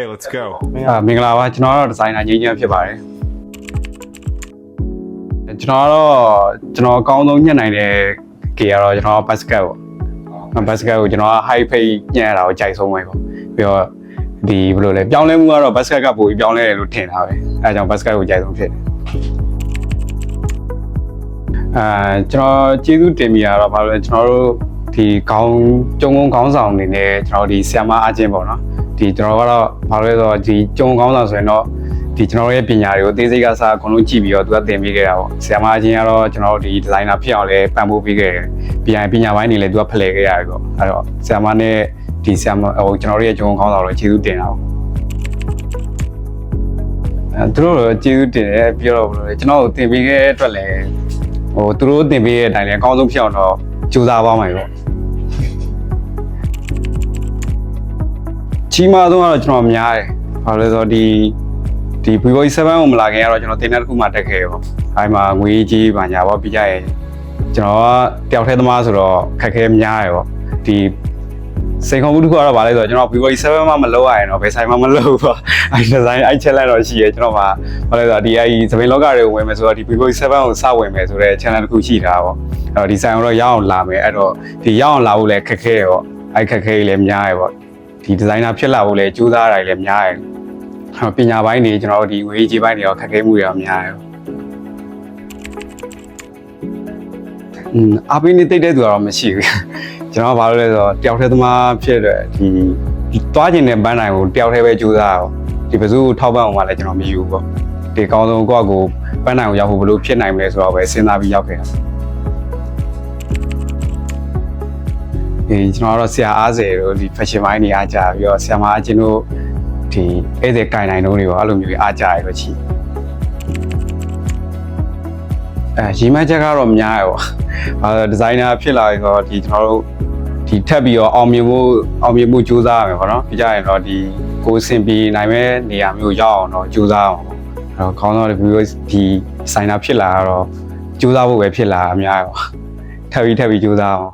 Okay, let's go. မင်္ဂလာပါကျွန်တော်တော့ဒီဇိုင်နာငင်းချင်းဖြစ်ပါတယ်ကျွန်တော်အကောင်းဆုံးညှက်နိုင်တဲ့ကေကတော့ကျွန်တော်ဘတ်စကတ်ပေါ့ဘတ်စကတ်ကိုကျွန်တော် high pay ညှက်ရတာကိုကြိုက်ဆုံးပဲပေါ့ပြီးတော့ဒီဘယ်လိုလဲပြောင်းလဲမှုကတော့ဘတ်စကတ်ကပိုပြီးပြောင်းလဲတယ်လို့ထင်တာပဲအဲဒါကြောင့်ဘတ်စကတ်ကိုကြိုက်ဆုံးဖြစ်တယ်ကျွန်တော်ကျေးဇူးတင်မိရတော့ဘာလို့လဲကျွန်တော်တို့ဒီကျုံခေါင်းဆောင်အနေနဲ့ကျွန်တော်ဒီဆီယမအချင်းပေါ့နော်ဒီကျွန်တော်ကတော့ဘာလို့လဲဆိုတော့ဒီကျုံခေါင်းဆောင်ဆိုရင်တော့ဒီကျွန်တော်ရဲ့ပညာတွေကိုအသေးစိတ်ကစားအကုန်လုံးကြည့်ပြီးတော့သူကသင်ပေးခဲ့တာပေါ့ဆီယမအချင်းကတော့ကျွန်တော်တို့ဒီဒီဇိုင်နာဖြစ်အောင်လဲပံ့ပိုးပေးခဲ့တယ်ပညာပိုင်းတွေလည်းသူကဖလှယ်ခဲ့ရတယ်ပေါ့အဲ့တော့ဆီယမနဲ့ဒီဆီယမဟိုကျွန်တော်တို့ရဲ့ကျုံခေါင်းဆောင်တော့ကျေးဇူးတင်တာပေါ့သူတို့ကျေးဇူးတင်တယ်ပြီးတော့ဘယ်လိုလဲကျွန်တော်သင်ပေးခဲ့တဲ့အတွက်လည်းဟိုသူတို့သင်ပေးတဲ့အတိုင်းလည်းအကောင်းဆုံးဖြစ်အောင်တော့ကြိုးစားပါမယ်ပေါ့ကြီးမားဆုံးကတော့ကျွန်တော်များတယ်။ဘာလို့လဲဆိုတော့ဒီ Vivo E7 ကိုမလာခင်ကတော့ကျွန်တော်တင်တဲ့တစ်ခုမှတက်ခဲ့ပေါ့။အဲဒီမှာငွေကြီးပါညာပေါ့ပြီးကြရင်ကျွန်တော်ကတယောက်တည်းသမားဆိုတော့ခက်ခဲများရပေါ့။ဒီစိန်ခေါ်မှုတစ်ခုကတော့ဗာလဲဆိုတော့ကျွန်တော် Vivo E7 မှမလုပ်ရရင်တော့ဘယ်ဆိုင်မှမလုပ်ဘူးပေါ့။အဲဒီ design အဲဒီ challenge တော့ရှိရဲကျွန်တော်ဗာလဲဆိုတော့ဒီသပင်လောကတွေကိုဝင်မယ်ဆိုတော့ဒီ Vivo E7 ကိုစဝင်မယ်ဆိုတဲ့ challenge တစ်ခုရှိတာပေါ့။အဲ့တော့ဒီဆိုင်ကိုတော့ရအောင်လာမယ်အဲ့တော့ဒီရအောင်လာဖို့လည်းခက်ခဲရပေါ့။အဲဒီခက်ခဲကြီးလည်းများရပေါ့။ဒီဒီဇိုင်နာဖြစ်လာဖို့လည်းကြိုးစားရတယ်လည်းများတယ်။ပညာပိုင်းတွေကျွန်တော်တို့ဒီငွေကြေးပိုင်းတွေရောခက်ခဲမှုတွေရောများတယ်။အပင်းနေတိတ်တဲ့သူကတော့မရှိဘူး။ကျွန်တော်ဘာလို့လဲဆိုတော့တယောက်တည်းသမားဖြစ်တဲ့ဒီတွားကျင်တဲ့ပန်းတိုင်းကိုတယောက်တည်းပဲကြိုးစားအောင်ဒီပစုထောက်ပံ့အောင်မှလည်းကျွန်တော်မယူဘူးပေါ့။ဒီအကောင်းဆုံးကိုယ့်အကိုပန်းတိုင်းကိုရောက်ဖို့ဘယ်လိုဖြစ်နိုင်မလဲဆိုတော့ပဲစဉ်းစားပြီးရောက်ခဲ့တာ။ကျွန်တော်တော့ဆရာအားစေတို့ဒီ fashion ပိုင်းတွေအားကြပြီးတော့ဆရာမအချင်းတို့ဒီအဲ့ဒီကိုင်နိုင်တို့တွေရောအဲ့လိုမျိုးအားကြရလို့ချီရီမချက်ကတော့များရပေါ့ဒီဇိုင်နာဖြစ်လာရင်တော့ဒီကျွန်တော်တို့ဒီထပ်ပြီးတော့အောင်မြင်မှုကြိုးစားရမယ်ပေါ့နော်ပြီးကြရင်တော့ဒီကိုယ်စင်ပြီးနိုင်မဲ့နေရာမျိုးရောက်အောင်တော့ကြိုးစားအောင်အဲ့တော့ခေါင်းဆောင်တွေပြီးဒီဇိုင်နာဖြစ်လာတော့ကြိုးစားဖို့ပဲဖြစ်လာအများရောထပ်ပြီးကြိုးစားအောင်